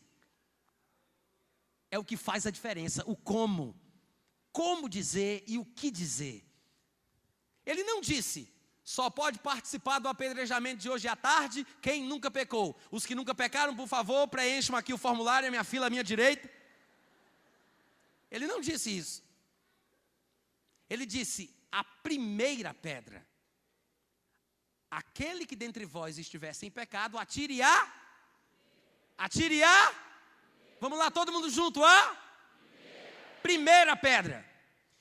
é o que faz a diferença, o como. Como dizer e o que dizer. Ele não disse: só pode participar do apedrejamento de hoje à tarde quem nunca pecou. Os que nunca pecaram, por favor, preencham aqui o formulário, a minha fila, à minha direita. Ele não disse isso. Ele disse: a primeira pedra. Aquele que dentre vós estiver sem pecado, atire a. Vamos lá, todo mundo junto, a primeira pedra.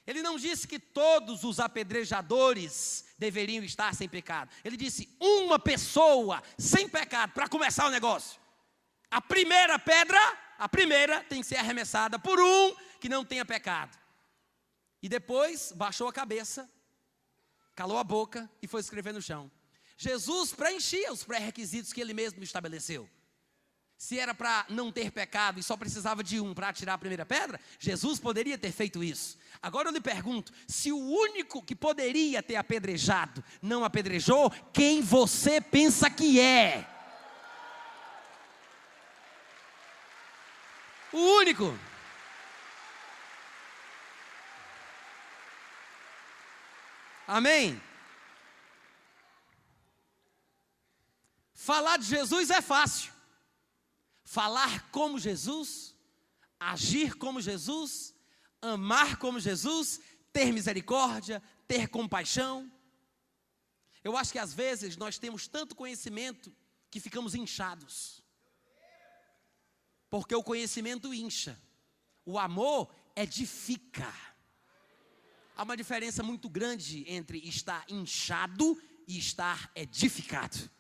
Ele não disse que todos os apedrejadores deveriam estar sem pecado. Ele disse: uma pessoa sem pecado, para começar o negócio. A primeira pedra, tem que ser arremessada por um que não tenha pecado. E depois baixou a cabeça, calou a boca e foi escrever no chão. Jesus preenchia os pré-requisitos que ele mesmo estabeleceu. Se era para não ter pecado e só precisava de um para atirar a primeira pedra, Jesus poderia ter feito isso. Agora eu lhe pergunto: se o único que poderia ter apedrejado não apedrejou, quem você pensa que é? O único. Amém? Falar de Jesus é fácil. Falar como Jesus, agir como Jesus, amar como Jesus, ter misericórdia, ter compaixão. Eu acho que às vezes nós temos tanto conhecimento que ficamos inchados. Porque o conhecimento incha, o amor edifica. Há uma diferença muito grande entre estar inchado e estar edificado.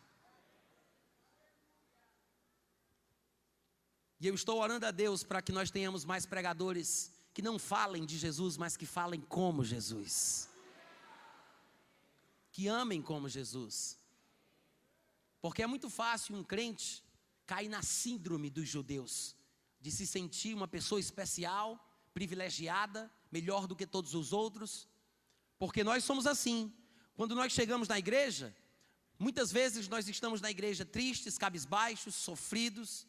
E eu estou orando a Deus para que nós tenhamos mais pregadores que não falem de Jesus, mas que falem como Jesus. Que amem como Jesus. Porque é muito fácil um crente cair na síndrome dos judeus, de se sentir uma pessoa especial, privilegiada, melhor do que todos os outros. Porque nós somos assim. Quando nós chegamos na igreja, muitas vezes nós estamos na igreja tristes, cabisbaixos, sofridos.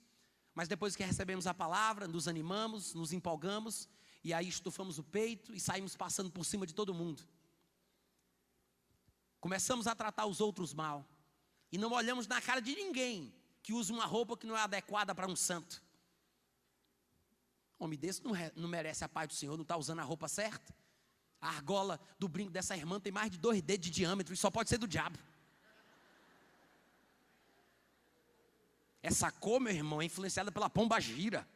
Mas depois que recebemos a palavra, nos animamos, nos empolgamos, e aí estufamos o peito e saímos passando por cima de todo mundo. Começamos a tratar os outros mal, e não olhamos na cara de ninguém que usa uma roupa que não é adequada para um santo. Homem desse não merece a paz do Senhor, não está usando a roupa certa. A argola do brinco dessa irmã tem mais de 2 dedos de diâmetro, e só pode ser do diabo. Essa cor, meu irmão, é influenciada pela pomba gira.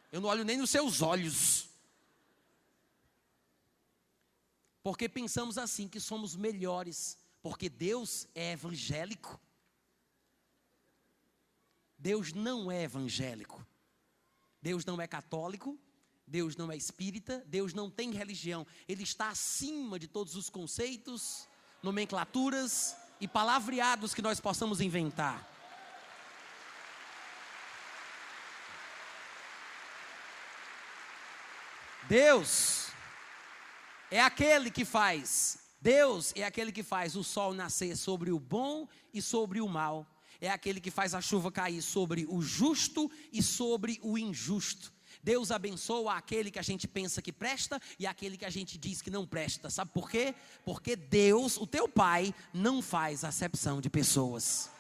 Eu não olho nem nos seus olhos. Porque pensamos assim, que somos melhores. Porque Deus é evangélico. Deus não é evangélico. Deus não é católico. Deus não é espírita. Deus não tem religião. Ele está acima de todos os conceitos, nomenclaturas e palavreados que nós possamos inventar. Deus é aquele que faz o sol nascer sobre o bom e sobre o mal. É aquele que faz a chuva cair sobre o justo e sobre o injusto. Deus abençoa aquele que a gente pensa que presta e aquele que a gente diz que não presta. Sabe por quê? Porque Deus, o teu Pai, não faz acepção de pessoas.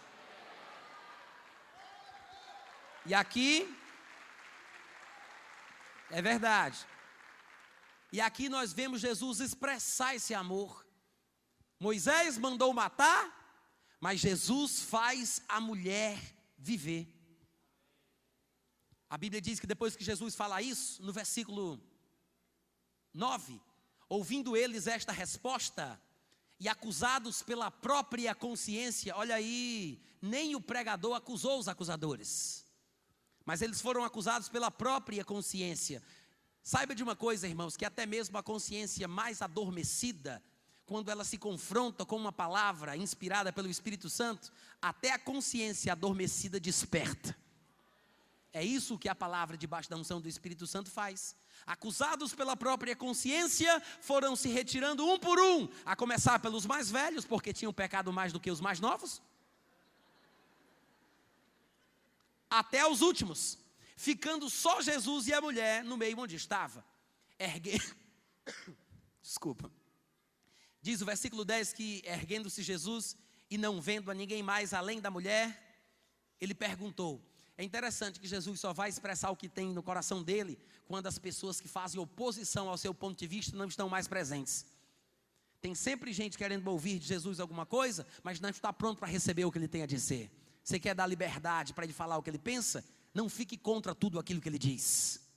E aqui, é verdade. E aqui nós vemos Jesus expressar esse amor. Moisés mandou matar, mas Jesus faz a mulher viver. A Bíblia diz que depois que Jesus fala isso, no versículo 9, ouvindo eles esta resposta, e acusados pela própria consciência, olha aí, nem o pregador acusou os acusadores, mas eles foram acusados pela própria consciência. Saiba de uma coisa, irmãos, que até mesmo a consciência mais adormecida, quando ela se confronta com uma palavra inspirada pelo Espírito Santo, até a consciência adormecida desperta. É isso que a palavra debaixo da unção do Espírito Santo faz. Acusados pela própria consciência, foram se retirando um por um, a começar pelos mais velhos, porque tinham pecado mais do que os mais novos, até os últimos, ficando só Jesus e a mulher no meio onde estava. Desculpa. Diz o versículo 10 que, erguendo-se Jesus e não vendo a ninguém mais além da mulher, ele perguntou. É interessante que Jesus só vai expressar o que tem no coração dele quando as pessoas que fazem oposição ao seu ponto de vista não estão mais presentes. Tem sempre gente querendo ouvir de Jesus alguma coisa, mas não está pronto para receber o que ele tem a dizer. Você quer dar liberdade para ele falar o que ele pensa? Não fique contra tudo aquilo que ele diz.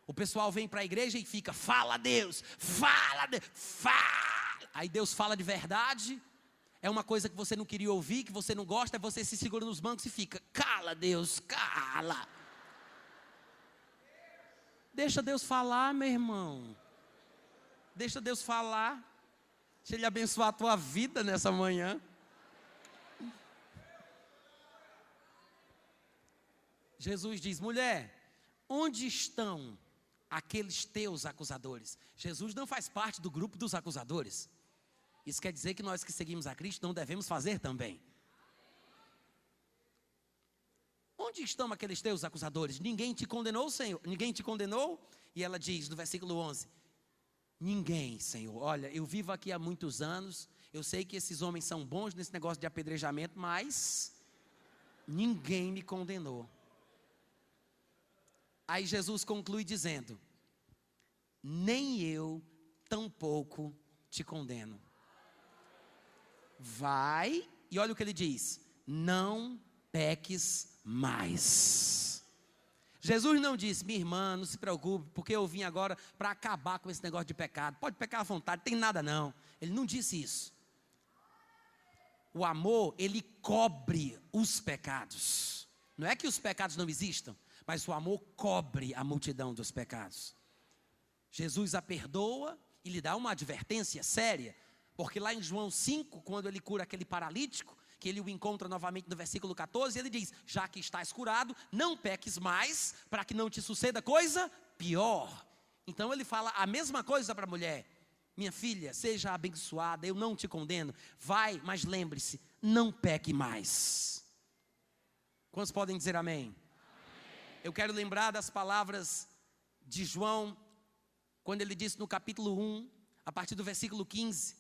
O pessoal vem para a igreja e fica, fala Deus, fala Deus, fala. Aí Deus fala de verdade, é uma coisa que você não queria ouvir, que você não gosta, aí você se segura nos bancos e fica, cala Deus, cala. Deixa Deus falar, meu irmão. Deixa Deus falar. Deixa Ele abençoar a tua vida nessa manhã. Jesus diz, mulher, onde estão aqueles teus acusadores? Jesus não faz parte do grupo dos acusadores. Isso quer dizer que nós que seguimos a Cristo não devemos fazer também. Onde estão aqueles teus acusadores? Ninguém te condenou, Senhor? Ninguém te condenou? E ela diz no versículo 11, ninguém, Senhor. Olha, eu vivo aqui há muitos anos, eu sei que esses homens são bons nesse negócio de apedrejamento, mas ninguém me condenou. Aí Jesus conclui dizendo: nem eu tampouco te condeno. Vai, e olha o que ele diz: não peques mais. Jesus não disse: minha irmã, não se preocupe, porque eu vim agora para acabar com esse negócio de pecado. Pode pecar à vontade, tem nada não. Ele não disse isso. O amor, ele cobre os pecados. Não é que os pecados não existam, mas o amor cobre a multidão dos pecados. Jesus a perdoa e lhe dá uma advertência séria, porque lá em João 5, quando ele cura aquele paralítico, que ele o encontra novamente no versículo 14, ele diz: já que estás curado, não peques mais, para que não te suceda coisa pior. Então ele fala a mesma coisa para a mulher: minha filha, seja abençoada, eu não te condeno, vai, mas lembre-se, não peque mais. Quantos podem dizer amém? Eu quero lembrar das palavras de João, quando ele disse no capítulo 1, a partir do versículo 15,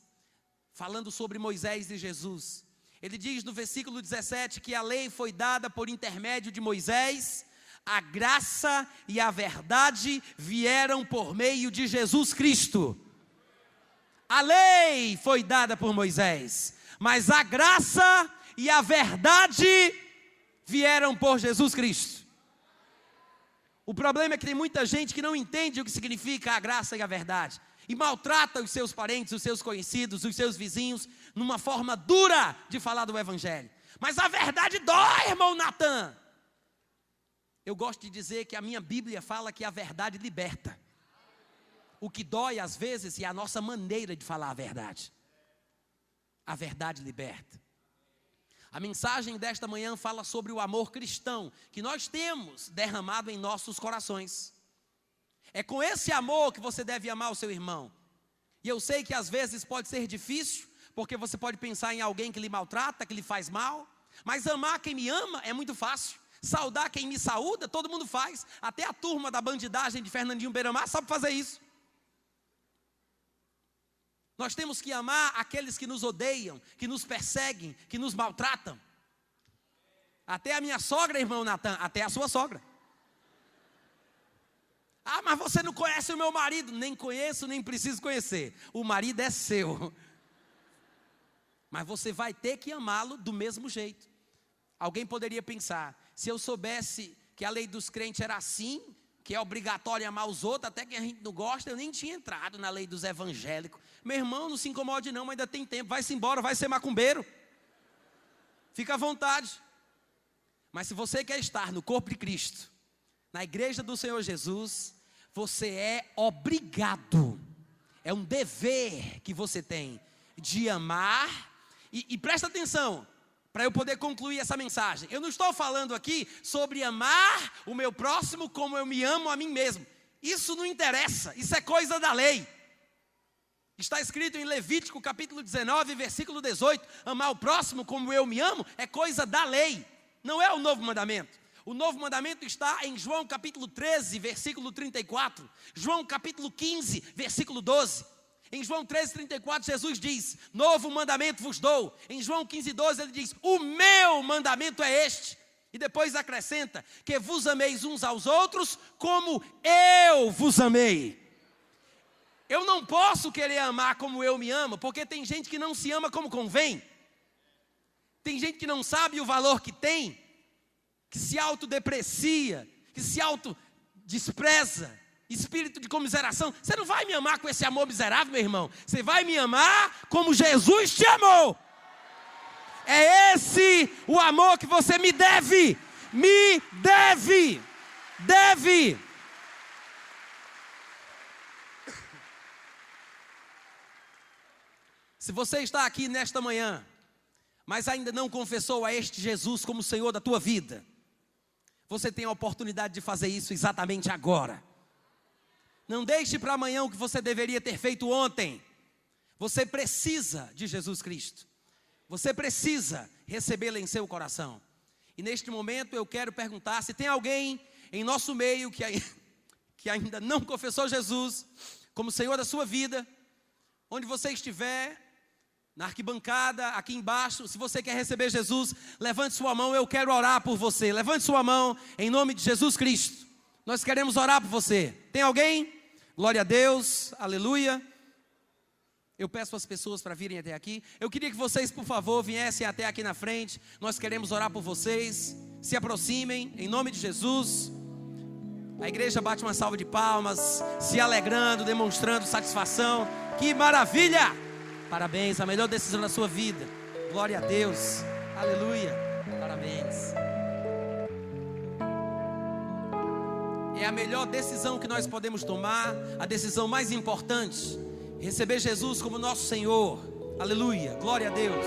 falando sobre Moisés e Jesus. Ele diz no versículo 17 que a lei foi dada por intermédio de Moisés, a graça e a verdade vieram por meio de Jesus Cristo. A lei foi dada por Moisés, mas a graça e a verdade vieram por Jesus Cristo. O problema é que tem muita gente que não entende o que significa a graça e a verdade, e maltrata os seus parentes, os seus conhecidos, os seus vizinhos, numa forma dura de falar do evangelho. Mas a verdade dói, irmão Natan. Eu gosto de dizer que a minha Bíblia fala que a verdade liberta. O que dói às vezes é a nossa maneira de falar a verdade. A verdade liberta. A mensagem desta manhã fala sobre o amor cristão que nós temos derramado em nossos corações. É com esse amor que você deve amar o seu irmão. E eu sei que às vezes pode ser difícil, porque você pode pensar em alguém que lhe maltrata, que lhe faz mal. Mas amar quem me ama é muito fácil. Saudar quem me saúda, todo mundo faz. Até a turma da bandidagem de Fernandinho Beiramar sabe fazer isso. Nós temos que amar aqueles que nos odeiam, que nos perseguem, que nos maltratam. Até a minha sogra, irmão Natan, até a sua sogra. Ah, mas você não conhece o meu marido. Nem conheço, nem preciso conhecer. O marido é seu. Mas você vai ter que amá-lo do mesmo jeito. Alguém poderia pensar: se eu soubesse que a lei dos crentes era assim, que é obrigatório amar os outros, até que a gente não gosta, eu nem tinha entrado na lei dos evangélicos. Meu irmão, não se incomode não, mas ainda tem tempo. Vai-se embora, vai ser macumbeiro. Fica à vontade. Mas se você quer estar no corpo de Cristo, na igreja do Senhor Jesus, você é obrigado, é um dever que você tem de amar. E presta atenção, para eu poder concluir essa mensagem. Eu não estou falando aqui sobre amar o meu próximo como eu me amo a mim mesmo. Isso não interessa, isso é coisa da lei. Está escrito em Levítico capítulo 19, versículo 18, amar o próximo como eu me amo é coisa da lei, não é o novo mandamento. O novo mandamento está em João capítulo 13, versículo 34, João capítulo 15, versículo 12. Em João 13, 34, Jesus diz: novo mandamento vos dou. Em João 15, 12, ele diz: o meu mandamento é este. E depois acrescenta: que vos ameis uns aos outros como eu vos amei. Eu não posso querer amar como eu me amo, porque tem gente que não se ama como convém. Tem gente que não sabe o valor que tem, que se autodeprecia, que se autodespreza. Espírito de comiseração. Você não vai me amar com esse amor miserável, meu irmão. Você vai me amar como Jesus te amou. É esse o amor que você me deve. Me deve. Deve. Se você está aqui nesta manhã, mas ainda não confessou a este Jesus como Senhor da tua vida, você tem a oportunidade de fazer isso exatamente agora. Não deixe para amanhã o que você deveria ter feito ontem. Você precisa de Jesus Cristo. Você precisa recebê-lo em seu coração. E neste momento eu quero perguntar se tem alguém em nosso meio que ainda não confessou Jesus como Senhor da sua vida. Onde você estiver, na arquibancada, aqui embaixo, se você quer receber Jesus, levante sua mão, eu quero orar por você. Levante sua mão em nome de Jesus Cristo. Nós queremos orar por você. Tem alguém? Glória a Deus, aleluia. Eu peço às pessoas para virem até aqui. Eu queria que vocês, por favor, viessem até aqui na frente. Nós queremos orar por vocês. Se aproximem, em nome de Jesus. A igreja bate uma salva de palmas, se alegrando, demonstrando satisfação. Que maravilha! Parabéns, a melhor decisão da sua vida. Glória a Deus, aleluia, parabéns. É a melhor decisão que nós podemos tomar, a decisão mais importante. Receber Jesus como nosso Senhor, aleluia, glória a Deus.